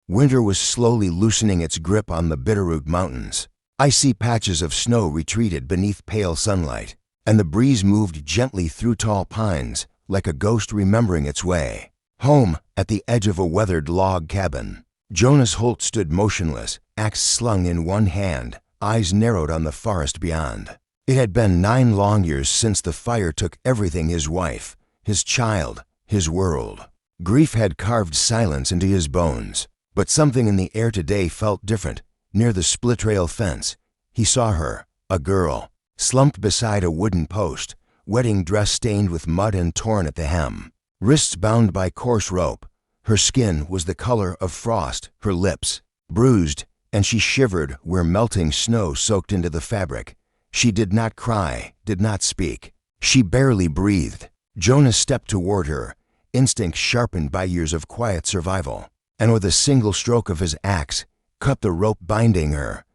Winter was slowly loosening its grip on the Bitterroot Mountains. Icy patches of snow retreated beneath pale sunlight, and the breeze moved gently through tall pines like a ghost remembering its way. Home, at the edge of a weathered log cabin. Jonas Holt stood motionless, axe slung in one hand, eyes narrowed on the forest beyond. It had been 9 long years since the fire took everything: his wife, his child, his world. Grief had carved silence into his bones, but something in the air today felt different. Near the split rail fence, he saw her, a girl, slumped beside a wooden post, wedding dress stained with mud and torn at the hem, wrists bound by coarse rope. Her skin was the color of frost, her lips bruised, and she shivered where melting snow soaked into the fabric. She did not cry, did not speak. She barely breathed. Jonas stepped toward her, instinct sharpened by years of quiet survival, and with a single stroke of his axe, cut the rope binding her.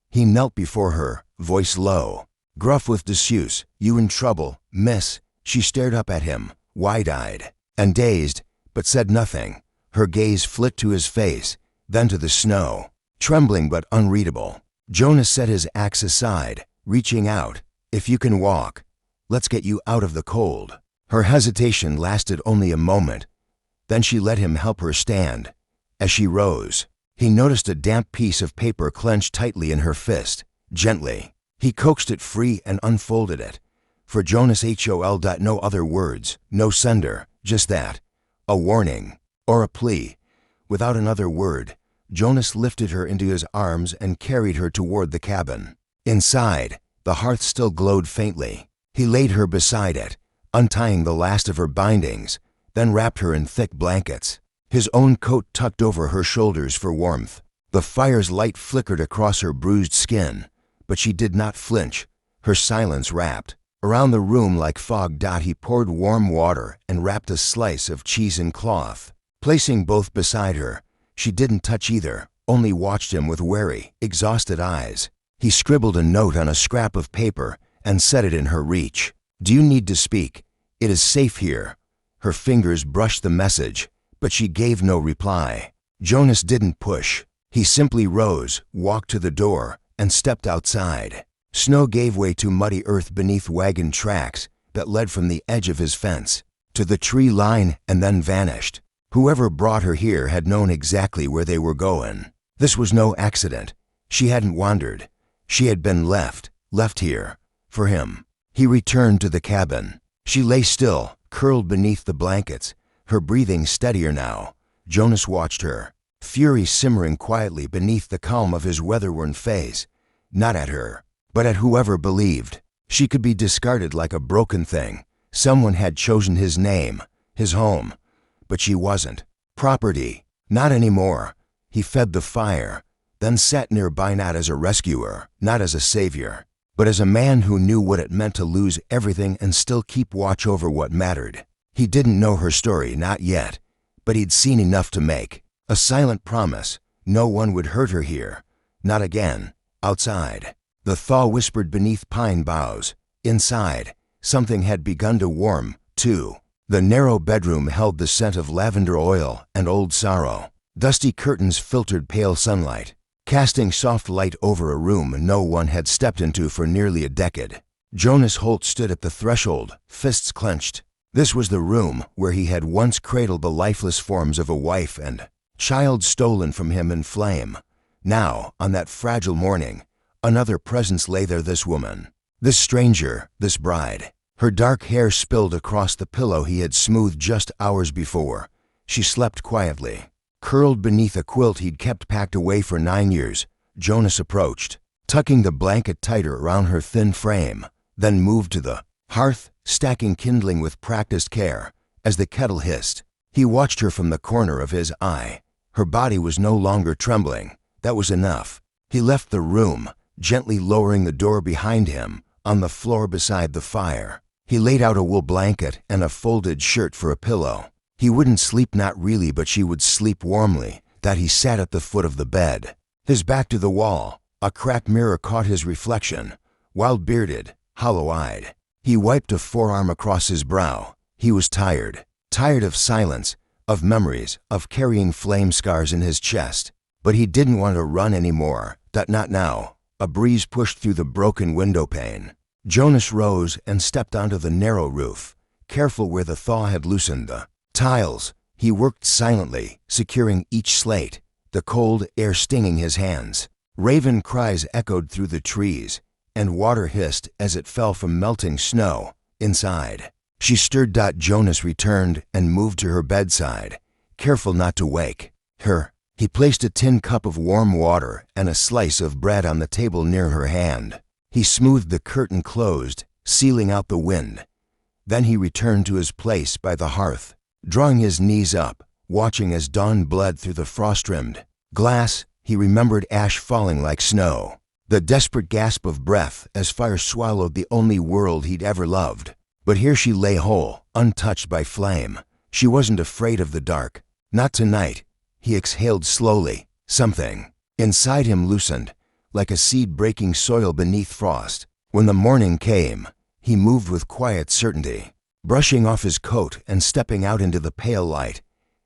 He knelt before her, voice low, gruff with disuse. "You in trouble, miss?" She stared up at him, wide-eyed and dazed, but said nothing. Her gaze flicked to his face, then to the snow, trembling but unreadable. Jonas set his axe aside, reaching out. "If you can walk, let's get you out of the cold." Her hesitation lasted only a moment. Then she let him help her stand. As she rose, he noticed a damp piece of paper clenched tightly in her fist. Gently, he coaxed it free and unfolded it. For Jonas Hol. No other words, no sender, just that. A warning, or a plea. Without another word, Jonas lifted her into his arms and carried her toward the cabin. Inside, the hearth still glowed faintly. He laid her beside it, untying the last of her bindings, then wrapped her in thick blankets. His own coat tucked over her shoulders for warmth. The fire's light flickered across her bruised skin, but she did not flinch. Her silence wrapped around the room like fog. He poured warm water and wrapped a slice of cheese in cloth. Placing both beside her, she didn't touch either, only watched him with wary, exhausted eyes. He scribbled a note on a scrap of paper and set it in her reach. "Do you need to speak? It is safe here." Her fingers brushed the message, but she gave no reply. Jonas didn't push. He simply rose, walked to the door, and stepped outside. Snow gave way to muddy earth beneath wagon tracks that led from the edge of his fence to the tree line and then vanished. Whoever brought her here had known exactly where they were going. This was no accident. She hadn't wandered. She had been left here, for him. He returned to the cabin. She lay still, curled beneath the blankets, her breathing steadier now. Jonas watched her, fury simmering quietly beneath the calm of his weather-worn face, not at her, but at whoever believed she could be discarded like a broken thing. Someone had chosen his name, his home, but she wasn't. Property, not anymore. He fed the fire, then sat nearby, not as a rescuer, not as a savior, but as a man who knew what it meant to lose everything and still keep watch over what mattered. He didn't know her story, not yet, but he'd seen enough to make a silent promise. No one would hurt her here, not again. Outside, the thaw whispered beneath pine boughs. Inside, something had begun to warm, too. The narrow bedroom held the scent of lavender oil and old sorrow. Dusty curtains filtered pale sunlight, casting soft light over a room no one had stepped into for nearly a decade. Jonas Holt stood at the threshold, fists clenched. This was the room where he had once cradled the lifeless forms of a wife and child stolen from him in flame. Now, on that fragile morning, another presence lay there, this woman, this stranger, this bride. Her dark hair spilled across the pillow he had smoothed just hours before. She slept quietly, curled beneath a quilt he'd kept packed away for 9 years. Jonas approached, tucking the blanket tighter around her thin frame, then moved to the hearth, stacking kindling with practiced care. As the kettle hissed, he watched her from the corner of his eye. Her body was no longer trembling. That was enough. He left the room, gently lowering the door behind him. On the floor beside the fire, he laid out a wool blanket and a folded shirt for a pillow. He wouldn't sleep, not really, but she would sleep warmly. That he sat at the foot of the bed, his back to the wall. A cracked mirror caught his reflection, wild-bearded, hollow-eyed. He wiped a forearm across his brow. He was tired of silence, of memories, of carrying flame scars in his chest. But he didn't want to run anymore, not now. A breeze pushed through the broken window pane. Jonas rose and stepped onto the narrow roof, careful where the thaw had loosened the tiles. He worked silently, securing each slate, the cold air stinging his hands. Raven cries echoed through the trees, and water hissed as it fell from melting snow. Inside, she stirred. Jonas returned and moved to her bedside, careful not to wake her. He placed a tin cup of warm water and a slice of bread on the table near her hand. He smoothed the curtain closed, sealing out the wind. Then he returned to his place by the hearth, drawing his knees up, watching as dawn bled through the frost-rimmed glass. He remembered ash falling like snow, the desperate gasp of breath as fire swallowed the only world he'd ever loved. But here she lay whole, untouched by flame. She wasn't afraid of the dark. Not tonight. He exhaled slowly. Something inside him loosened, like a seed breaking soil beneath frost. When the morning came, he moved with quiet certainty, brushing off his coat and stepping out into the pale light.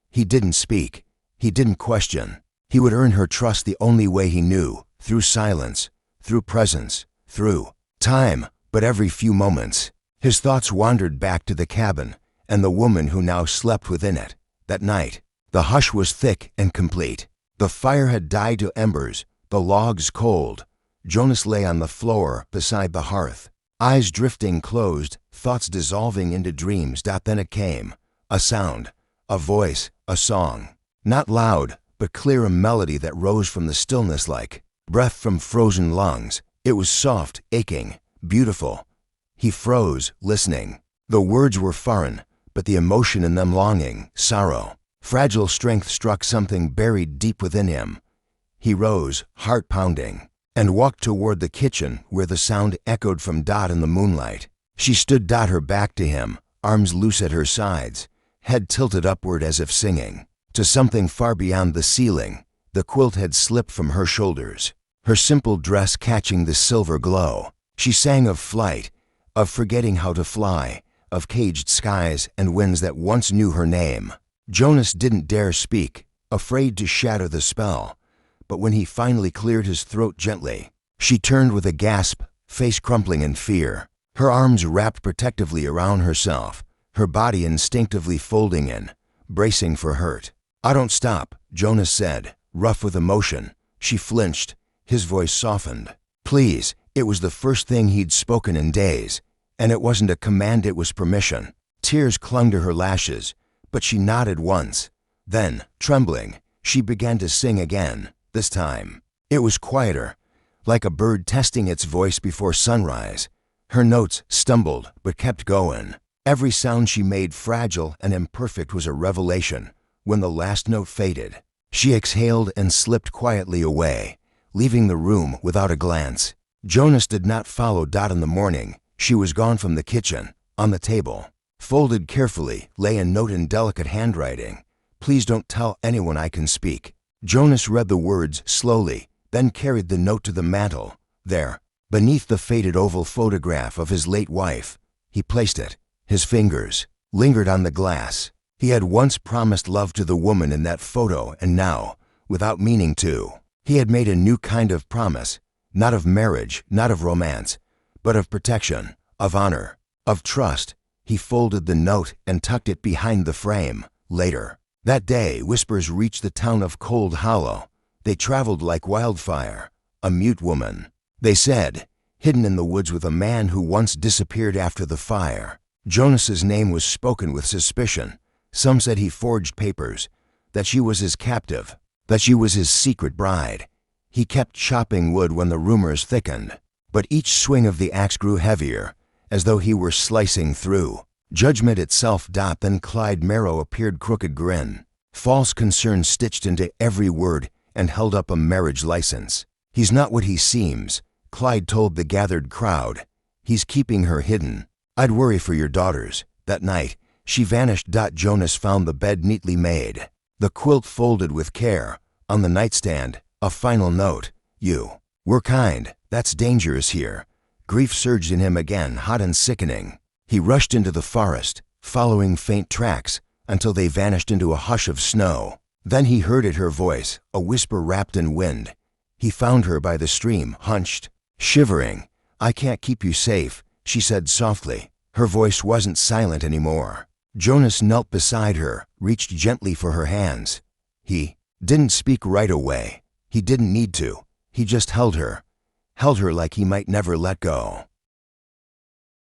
He didn't speak. He didn't question. He would earn her trust the only way he knew, through silence, through presence, through time. But every few moments, his thoughts wandered back to the cabin and the woman who now slept within it. That night, the hush was thick and complete. The fire had died to embers, the logs cold. Jonas lay on the floor beside the hearth, eyes drifting closed, thoughts dissolving into dreams. Then it came, a sound, a voice, a song. Not loud, but clear, a melody that rose from the stillness like breath from frozen lungs. It was soft, aching, beautiful. He froze, listening. The words were foreign, but the emotion in them longing, sorrow, fragile strength struck something buried deep within him. He rose, heart pounding, and walked toward the kitchen where the sound echoed from in the moonlight. She stood, her back to him, arms loose at her sides, head tilted upward as if singing to something far beyond the ceiling. The quilt had slipped from her shoulders, her simple dress catching the silver glow. She sang of flight, of forgetting how to fly, of caged skies and winds that once knew her name. Jonas didn't dare speak, afraid to shatter the spell. But when he finally cleared his throat gently, she turned with a gasp, face crumpling in fear, her arms wrapped protectively around herself, her body instinctively folding in, bracing for hurt. "I don't stop," Jonas said, rough with emotion. She flinched. His voice softened. "Please." It was the first thing he'd spoken in days, and it wasn't a command, it was permission. Tears clung to her lashes, but she nodded once. Then, trembling, she began to sing again. This time, it was quieter, like a bird testing its voice before sunrise. Her notes stumbled, but kept going. Every sound she made, fragile and imperfect, was a revelation. When the last note faded, she exhaled and slipped quietly away, leaving the room without a glance. Jonas did not follow. In the morning, she was gone from the kitchen. On the table, folded carefully, lay a note in delicate handwriting. "Please don't tell anyone I can speak." Jonas read the words slowly, then carried the note to the mantel. There, beneath the faded oval photograph of his late wife, he placed it. His fingers lingered on the glass. He had once promised love to the woman in that photo, and now, without meaning to, he had made a new kind of promise. Not of marriage, not of romance, but of protection, of honor, of trust. He folded the note and tucked it behind the frame. Later that day, whispers reached the town of Cold Hollow. They traveled like wildfire. A mute woman, they said, hidden in the woods with a man who once disappeared after the fire. Jonas's name was spoken with suspicion. Some said he forged papers, that she was his captive, that she was his secret bride. He kept chopping wood when the rumors thickened, but each swing of the axe grew heavier, as though he were slicing through judgment itself. Then Clyde Marrow appeared, crooked grin, false concern stitched into every word, and held up a marriage license. "He's not what he seems," Clyde told the gathered crowd. "He's keeping her hidden. I'd worry for your daughters." That night, she vanished. Jonas found the bed neatly made, the quilt folded with care. On the nightstand, a final note. "You were kind. That's dangerous here." Grief surged in him again, hot and sickening. He rushed into the forest, following faint tracks, until they vanished into a hush of snow. Then he heard it, her voice, a whisper wrapped in wind. He found her by the stream, hunched, shivering. "I can't keep you safe," she said softly. Her voice wasn't silent anymore. Jonas knelt beside her, reached gently for her hands. He didn't speak right away. He didn't need to. He just held her like he might never let go.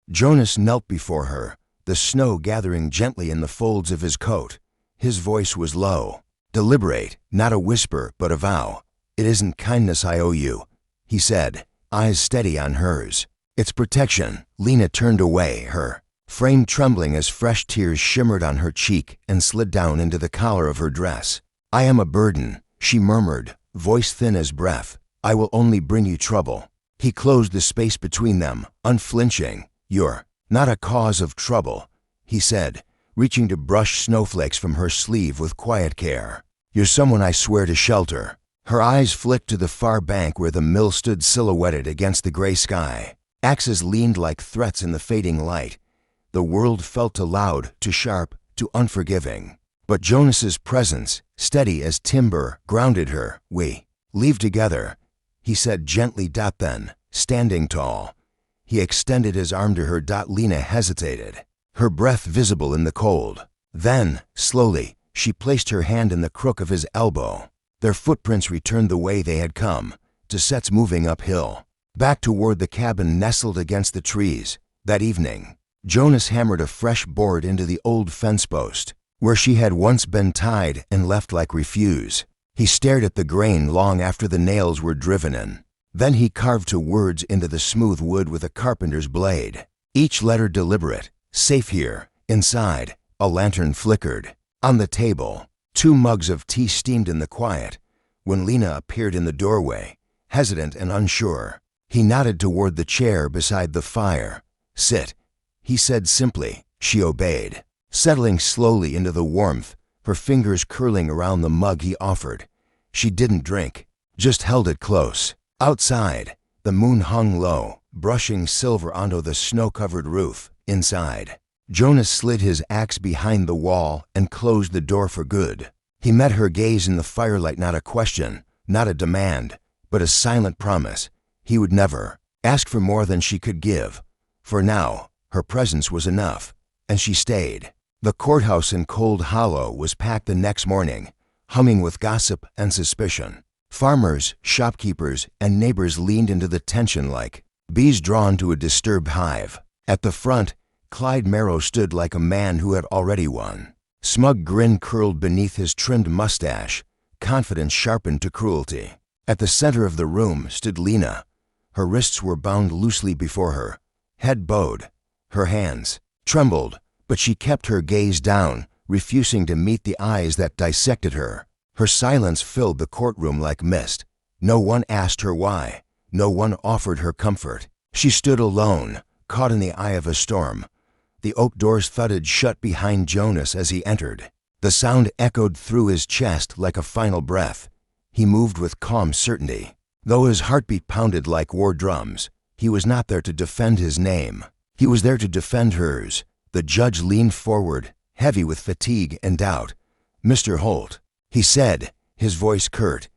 Jonas knelt before her, the snow gathering gently in the folds of his coat. His voice was low, deliberate, not a whisper but a vow. "It isn't kindness I owe you," he said, eyes steady on hers. "It's protection." Lena turned away, her frame trembling as fresh tears shimmered on her cheek and slid down into the collar of her dress. "I am a burden," she murmured, voice thin as breath. "I will only bring you trouble." He closed the space between them, unflinching. "You're not a cause of trouble," he said, reaching to brush snowflakes from her sleeve with quiet care. "You're someone I swear to shelter." Her eyes flicked to the far bank where the mill stood silhouetted against the gray sky. Axes leaned like threats in the fading light. The world felt too loud, too sharp, too unforgiving. But Jonas's presence, steady as timber, grounded her. "We leave together," he said gently. Then, standing tall, he extended his arm to her. Lena hesitated, her breath visible in the cold. Then, slowly, she placed her hand in the crook of his elbow. Their footprints returned the way they had come, to Seth's moving uphill, back toward the cabin nestled against the trees. That evening, Jonas hammered a fresh board into the old fence post, where she had once been tied and left like refuse. He stared at the grain long after the nails were driven in. Then he carved two words into the smooth wood with a carpenter's blade, each letter deliberate. "Safe here." Inside, a lantern flickered. On the table, 2 mugs of tea steamed in the quiet. When Lena appeared in the doorway, hesitant and unsure, he nodded toward the chair beside the fire. "Sit," he said simply. She obeyed, settling slowly into the warmth, her fingers curling around the mug he offered. She didn't drink, just held it close. Outside, the moon hung low, brushing silver onto the snow-covered roof. Inside, Jonas slid his axe behind the wall and closed the door for good. He met her gaze in the firelight, not a question, not a demand, but a silent promise. He would never ask for more than she could give. For now, her presence was enough, and she stayed. The courthouse in Cold Hollow was packed the next morning, humming with gossip and suspicion. Farmers, shopkeepers, and neighbors leaned into the tension like bees drawn to a disturbed hive. At the front, Clyde Merrow stood like a man who had already won. Smug grin curled beneath his trimmed mustache, confidence sharpened to cruelty. At the center of the room stood Lena. Her wrists were bound loosely before her, head bowed. Her hands trembled, but she kept her gaze down, refusing to meet the eyes that dissected her. Her silence filled the courtroom like mist. No one asked her why. No one offered her comfort. She stood alone, caught in the eye of a storm. The oak doors thudded shut behind Jonas as he entered. The sound echoed through his chest like a final breath. He moved with calm certainty. Though his heartbeat pounded like war drums, he was not there to defend his name. He was there to defend hers. The judge leaned forward, heavy with fatigue and doubt. "Mr. Holt," he said, his voice curt,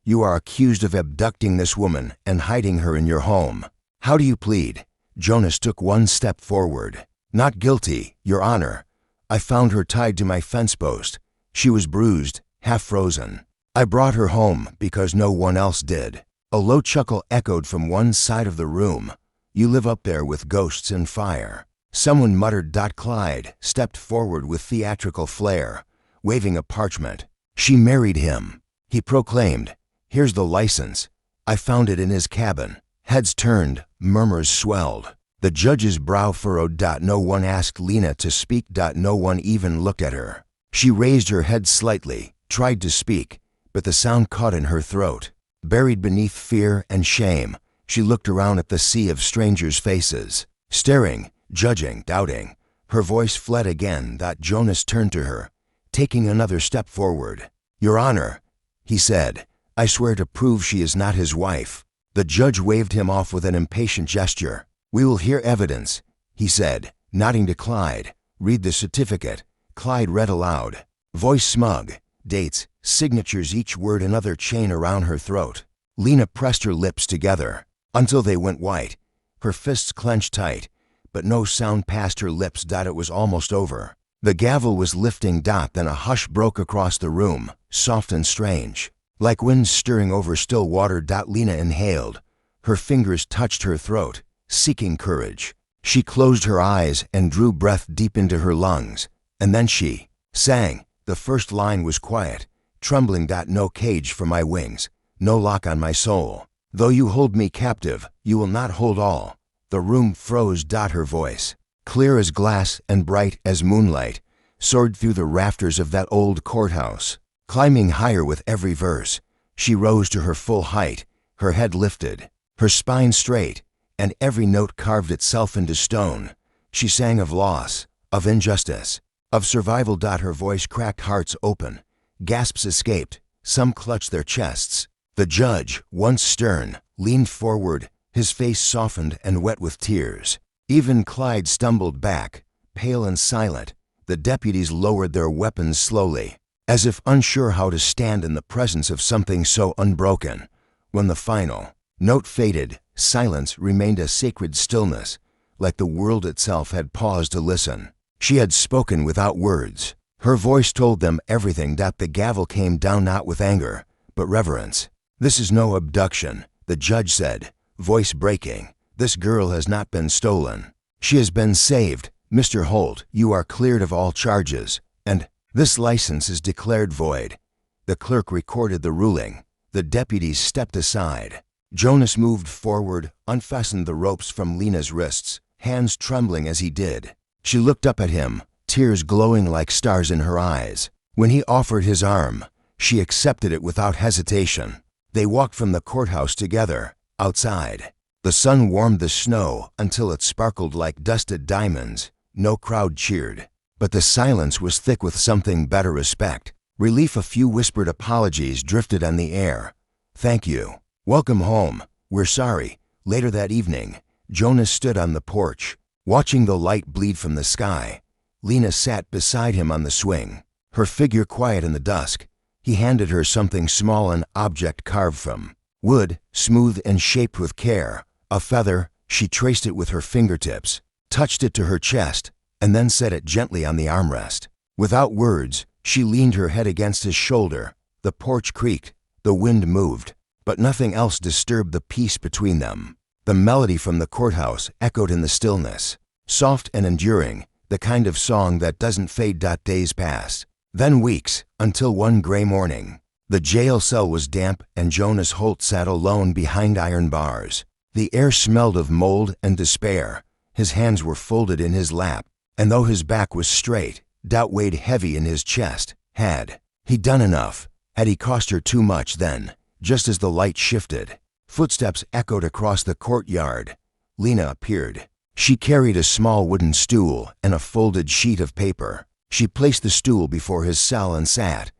"you are accused of abducting this woman and hiding her in your home. How do you plead?" Jonas took one step forward. "Not guilty, Your Honor. I found her tied to my fence post. She was bruised, half frozen. I brought her home because no one else did." A low chuckle echoed from one side of the room. "You live up there with ghosts and fire." Someone muttered. Clyde stepped forward with theatrical flair, waving a parchment. "She married him," he proclaimed. "Here's the license. I found it in his cabin." Heads turned, murmurs swelled. The judge's brow furrowed. No one asked Lena to speak. No one even looked at her. She raised her head slightly, tried to speak, but the sound caught in her throat. Buried beneath fear and shame, she looked around at the sea of strangers' faces, staring, judging, doubting. Her voice fled again. Jonas turned to her, taking another step forward. "Your Honor," he said, "I swear to prove she is not his wife." The judge waved him off with an impatient gesture. "We will hear evidence," he said, nodding to Clyde. "Read the certificate." Clyde read aloud. Voice smug. Dates, signatures, each word another chain around her throat. Lena pressed her lips together until they went white. Her fists clenched tight, but no sound passed her lips. It was almost over. The gavel was lifting. Then a hush broke across the room, soft and strange, like wind stirring over still water. Lena inhaled. Her fingers touched her throat, seeking courage. She closed her eyes and drew breath deep into her lungs. And then she sang. The first line was quiet, trembling. No cage for my wings, no lock on my soul. Though you hold me captive, you will not hold all. The room froze. Her voice, clear as glass and bright as moonlight, soared through the rafters of that old courthouse. Climbing higher with every verse, she rose to her full height, her head lifted, her spine straight, and every note carved itself into stone. She sang of loss, of injustice, of survival. Her voice cracked hearts open. Gasps escaped. Some clutched their chests. The judge, once stern, leaned forward, his face softened and wet with tears. Even Clyde stumbled back, pale and silent. The deputies lowered their weapons slowly, as if unsure how to stand in the presence of something so unbroken. When the final note faded, silence remained, a sacred stillness, like the world itself had paused to listen. She had spoken without words. Her voice told them everything. The gavel came down not with anger, but reverence. This is no abduction, the judge said, voice breaking. This girl has not been stolen. She has been saved. Mr. Holt, you are cleared of all charges, and this license is declared void. The clerk recorded the ruling. The deputies stepped aside. Jonas moved forward, unfastened the ropes from Lena's wrists, hands trembling as he did. She looked up at him, tears glowing like stars in her eyes. When he offered his arm, she accepted it without hesitation. They walked from the courthouse together, outside. The sun warmed the snow until it sparkled like dusted diamonds. No crowd cheered, but the silence was thick with something better, respect. Relief. A few whispered apologies drifted on the air. Thank you. Welcome home. We're sorry. Later that evening, Jonas stood on the porch, watching the light bleed from the sky. Lena sat beside him on the swing, her figure quiet in the dusk. He handed her something small, an object carved from wood, smooth and shaped with care. A feather. She traced it with her fingertips, touched it to her chest, and then set it gently on the armrest. Without words, she leaned her head against his shoulder. The porch creaked, the wind moved, but nothing else disturbed the peace between them. The melody from the courthouse echoed in the stillness, soft and enduring, the kind of song that doesn't fade. Days passed, then weeks, until one gray morning. The jail cell was damp and Jonas Holt sat alone behind iron bars. The air smelled of mold and despair. His hands were folded in his lap, and though his back was straight, doubt weighed heavy in his chest. Had he done enough? Had he cost her too much then? Just as the light shifted, footsteps echoed across the courtyard. Lena appeared. She carried a small wooden stool and a folded sheet of paper. She placed the stool before his cell and sat.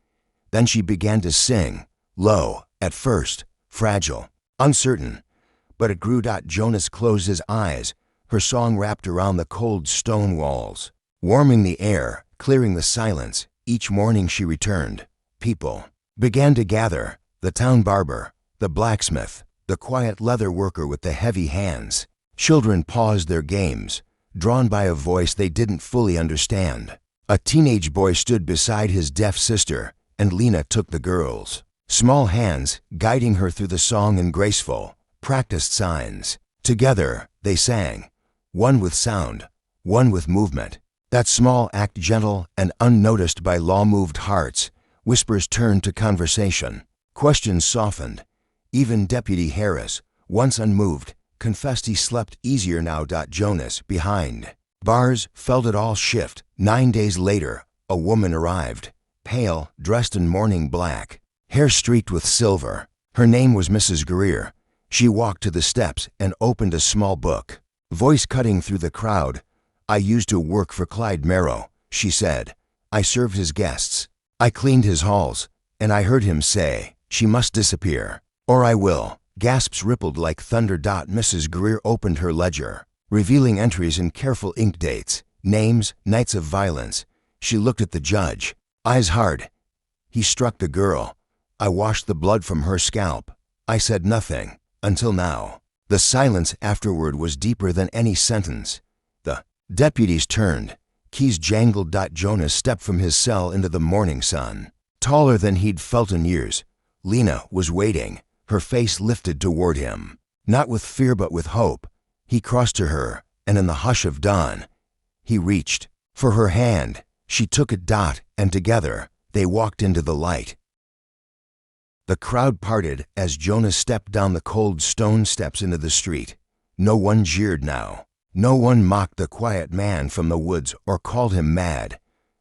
Then she began to sing, low, at first, fragile, uncertain, but it grew. Jonas closed his eyes. Her song wrapped around the cold stone walls, warming the air, clearing the silence. Each morning she returned. People began to gather. The town barber, the blacksmith, the quiet leather worker with the heavy hands. Children paused their games, drawn by a voice they didn't fully understand. A teenage boy stood beside his deaf sister, and Lena took the girl's small hands, guiding her through the song in graceful, practiced signs. Together, they sang, one with sound, one with movement. That small act, gentle and unnoticed by law-moved hearts. Whispers turned to conversation. Questions softened. Even Deputy Harris, once unmoved, confessed he slept easier now. Jonas, behind bars, felt it all shift. 9 days later, a woman arrived, pale, dressed in mourning black, hair streaked with silver. Her name was Mrs. Greer. She walked to the steps and opened a small book. Voice cutting through the crowd. I used to work for Clyde Merrow, she said. I served his guests. I cleaned his halls, and I heard him say, she must disappear, or I will. Gasps rippled like thunder. Mrs. Greer opened her ledger, revealing entries in careful ink dates, names, nights of violence. She looked at the judge, eyes hard. He struck the girl. I washed the blood from her scalp. I said nothing, until now. The silence afterward was deeper than any sentence. The deputies turned. Keys jangled. Jonas stepped from his cell into the morning sun. Taller than he'd felt in years, Lena was waiting, her face lifted toward him. Not with fear but with hope. He crossed to her, and in the hush of dawn, he reached for her hand. She took it. And together, they walked into the light. The crowd parted as Jonas stepped down the cold stone steps into the street. No one jeered now. No one mocked the quiet man from the woods or called him mad.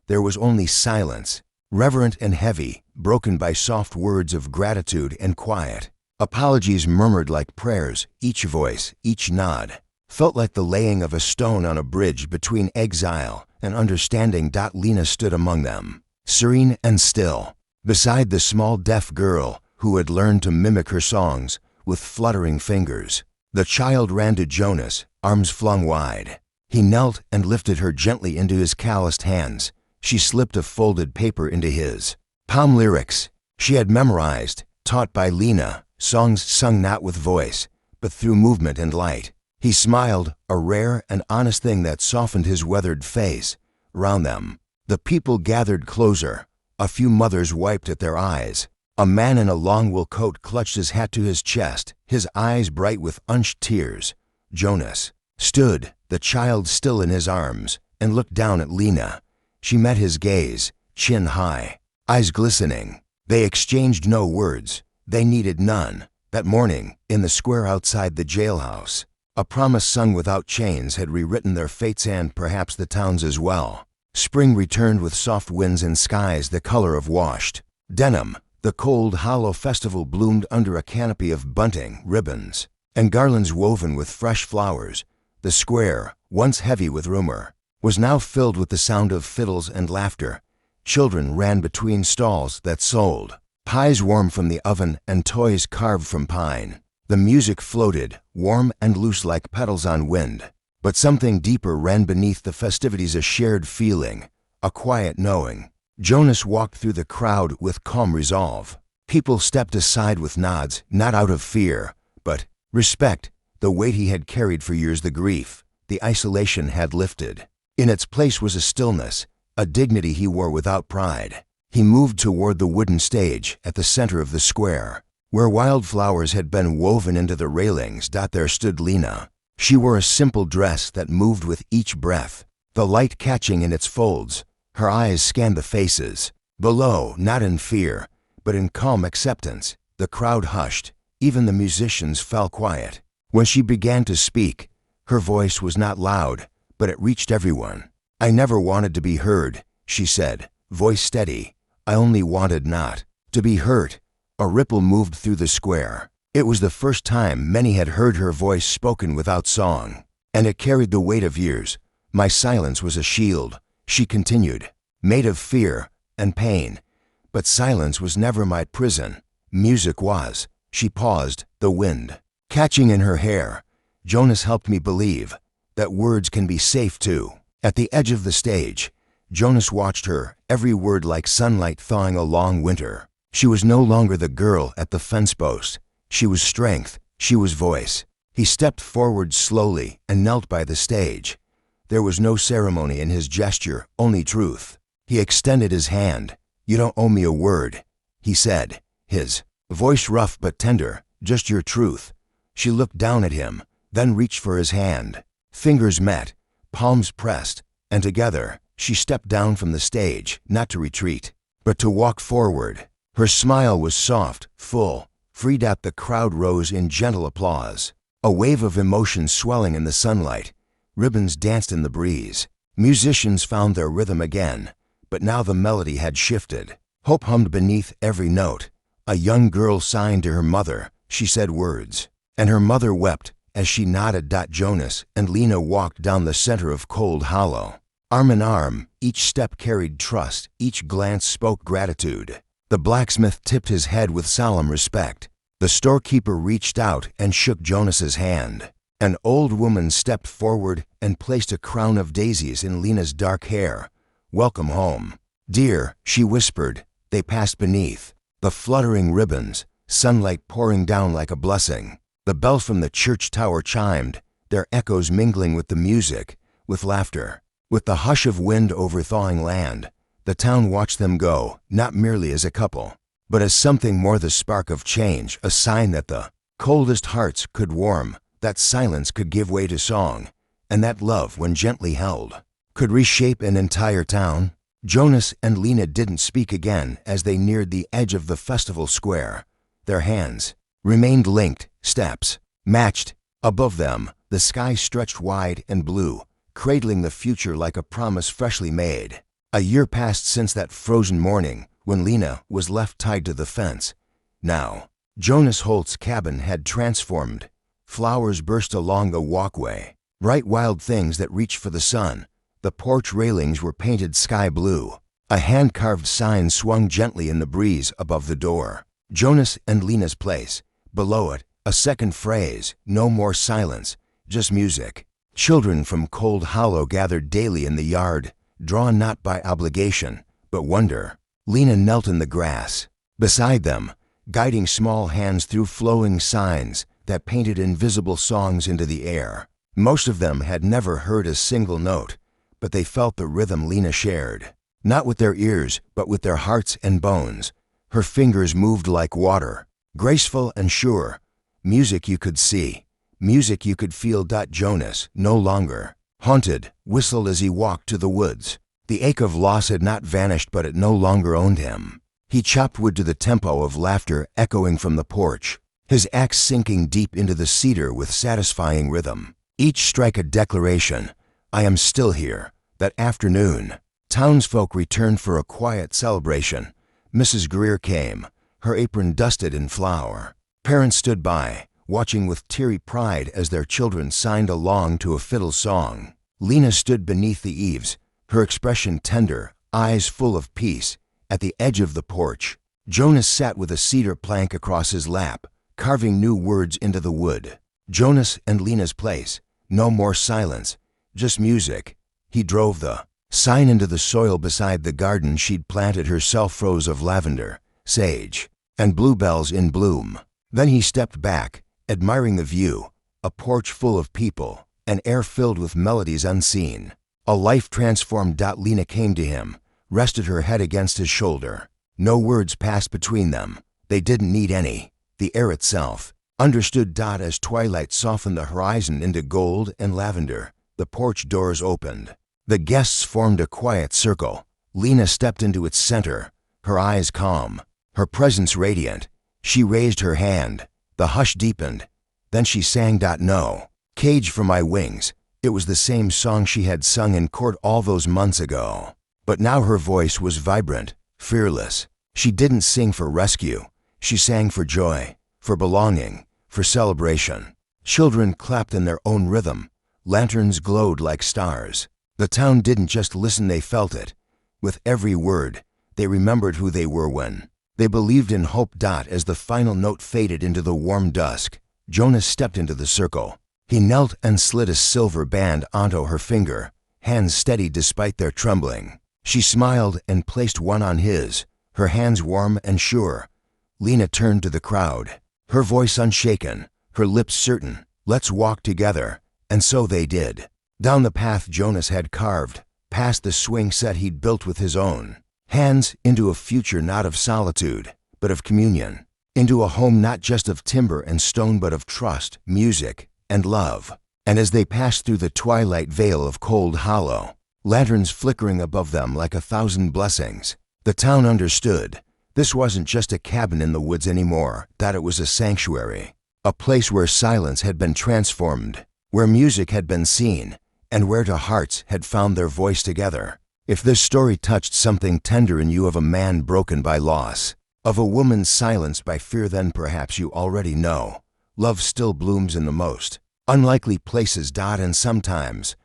There was only silence, reverent and heavy, broken by soft words of gratitude and quiet. Apologies murmured like prayers, each voice, each nod, felt like the laying of a stone on a bridge between exile and understanding. Lena stood among them, serene and still, beside the small deaf girl who had learned to mimic her songs with fluttering fingers. The child ran to Jonas, arms flung wide. He knelt and lifted her gently into his calloused hands. She slipped a folded paper into his. Palm lyrics she had memorized, taught by Lena, songs sung not with voice, but through movement and light. He smiled, a rare and honest thing that softened his weathered face. Round them, the people gathered closer. A few mothers wiped at their eyes. A man in a long wool coat clutched his hat to his chest, his eyes bright with unshed tears. Jonas stood, the child still in his arms, and looked down at Lena. She met his gaze, chin high, eyes glistening. They exchanged no words. They needed none. That morning, in the square outside the jailhouse, a promise sung without chains had rewritten their fates and perhaps the town's as well. Spring returned with soft winds and skies the color of washed denim. The cold, hollow festival bloomed under a canopy of bunting, ribbons, and garlands woven with fresh flowers. The square, once heavy with rumor, was now filled with the sound of fiddles and laughter. Children ran between stalls that sold pies warm from the oven and toys carved from pine. The music floated, warm and loose like petals on wind. But something deeper ran beneath the festivities, a shared feeling, a quiet knowing. Jonas walked through the crowd with calm resolve. People stepped aside with nods, not out of fear, but respect. The weight he had carried for years, the grief, the isolation had lifted. In its place was a stillness, a dignity he wore without pride. He moved toward the wooden stage at the center of the square, where wildflowers had been woven into the railings. There stood Lena. She wore a simple dress that moved with each breath, the light catching in its folds. Her eyes scanned the faces below, not in fear, but in calm acceptance. The crowd hushed. Even the musicians fell quiet. When she began to speak, her voice was not loud, but it reached everyone. I never wanted to be heard, she said, voice steady. I only wanted not to be hurt. A ripple moved through the square. It was the first time many had heard her voice spoken without song, and it carried the weight of years. My silence was a shield, she continued, made of fear and pain. But silence was never my prison. Music was. She paused, the wind catching in her hair. Jonas helped me believe that words can be safe too. At the edge of the stage, Jonas watched her, every word like sunlight thawing a long winter. She was no longer the girl at the fencepost. She was strength. She was voice. He stepped forward slowly and knelt by the stage. There was no ceremony in his gesture, only truth. He extended his hand. You don't owe me a word, he said, his voice rough but tender, just your truth. She looked down at him, then reached for his hand. Fingers met, palms pressed, and together, she stepped down from the stage, not to retreat, but to walk forward. Her smile was soft, full, freed. The crowd rose in gentle applause, a wave of emotion swelling in the sunlight. Ribbons danced in the breeze. Musicians found their rhythm again, but now the melody had shifted. Hope hummed beneath every note. A young girl signed to her mother. She said words, and her mother wept as she nodded. Jonas and Lena walked down the center of Cold Hollow. Arm in arm, each step carried trust, each glance spoke gratitude. The blacksmith tipped his head with solemn respect. The storekeeper reached out and shook Jonas's hand. An old woman stepped forward and placed a crown of daisies in Lena's dark hair. welcome home. Dear, she whispered. They passed beneath the fluttering ribbons, sunlight pouring down like a blessing. The bell from the church tower chimed, their echoes mingling with the music, with laughter. With the hush of wind over thawing land, the town watched them go, not merely as a couple, but as something more, the spark of change, a sign that the coldest hearts could warm, that silence could give way to song, and that love, when gently held, could reshape an entire town. Jonas and Lena didn't speak again as they neared the edge of the festival square. Their hands remained linked, steps matched. Above them, the sky stretched wide and blue, cradling the future like a promise freshly made. A year passed since that frozen morning when Lena was left tied to the fence. Now, Jonas Holt's cabin had transformed. Flowers burst along the walkway, bright wild things that reached for the sun. The porch railings were painted sky blue. A hand-carved sign swung gently in the breeze above the door. Jonas and Lena's place. Below it, a second phrase, no more silence, just music. Children from Cold Hollow gathered daily in the yard, drawn not by obligation, but wonder. Lena knelt in the grass. Beside them, guiding small hands through flowing signs that painted invisible songs into the air. Most of them had never heard a single note, but they felt the rhythm Lena shared. Not with their ears, but with their hearts and bones. Her fingers moved like water, graceful and sure. Music you could see, music you could feel. Jonas, no longer haunted, whistled as he walked to the woods. The ache of loss had not vanished, but it no longer owned him. He chopped wood to the tempo of laughter echoing from the porch, his axe sinking deep into the cedar with satisfying rhythm. Each strike a declaration, I am still here. That afternoon, townsfolk returned for a quiet celebration. Mrs. Greer came, her apron dusted in flour. Parents stood by, watching with teary pride as their children signed along to a fiddle song. Lena stood beneath the eaves, her expression tender, eyes full of peace. At the edge of the porch, Jonas sat with a cedar plank across his lap, carving new words into the wood. Jonas and Lena's place. No more silence, just music. He drove the sign into the soil beside the garden she'd planted herself, rows of lavender, sage, and bluebells in bloom. Then he stepped back, admiring the view, a porch full of people, an air filled with melodies unseen. A life transformed. Lena came to him, rested her head against his shoulder. No words passed between them. They didn't need any. The air itself understood. As twilight softened the horizon into gold and lavender, the porch doors opened. The guests formed a quiet circle. Lena stepped into its center, her eyes calm, her presence radiant. She raised her hand. The hush deepened. Then she sang No Cage for My Wings. It was the same song she had sung in court all those months ago. But now her voice was vibrant, fearless. She didn't sing for rescue. She sang for joy, for belonging, for celebration. Children clapped in their own rhythm. Lanterns glowed like stars. The town didn't just listen, they felt it. With every word, they remembered who they were when they believed in hope. As the final note faded into the warm dusk, Jonas stepped into the circle. He knelt and slid a silver band onto her finger, hands steady despite their trembling. She smiled and placed one on his, her hands warm and sure. Lena turned to the crowd, her voice unshaken, her lips certain. Let's walk together. And so they did. Down the path Jonas had carved, past the swing set he'd built with his own hands, into a future not of solitude, but of communion. Into a home not just of timber and stone, but of trust, music, and love. And as they passed through the twilight veil of Cold Hollow, lanterns flickering above them like 1,000 blessings, the town understood. This wasn't just a cabin in the woods anymore, that it was a sanctuary. A place where silence had been transformed, where music had been seen, and where two hearts had found their voice together. If this story touched something tender in you, of a man broken by loss, of a woman silenced by fear, then perhaps you already know love still blooms in the most unlikely places. And sometimes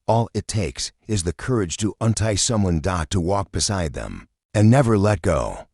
all it takes is the courage to untie someone. To walk beside them and never let go.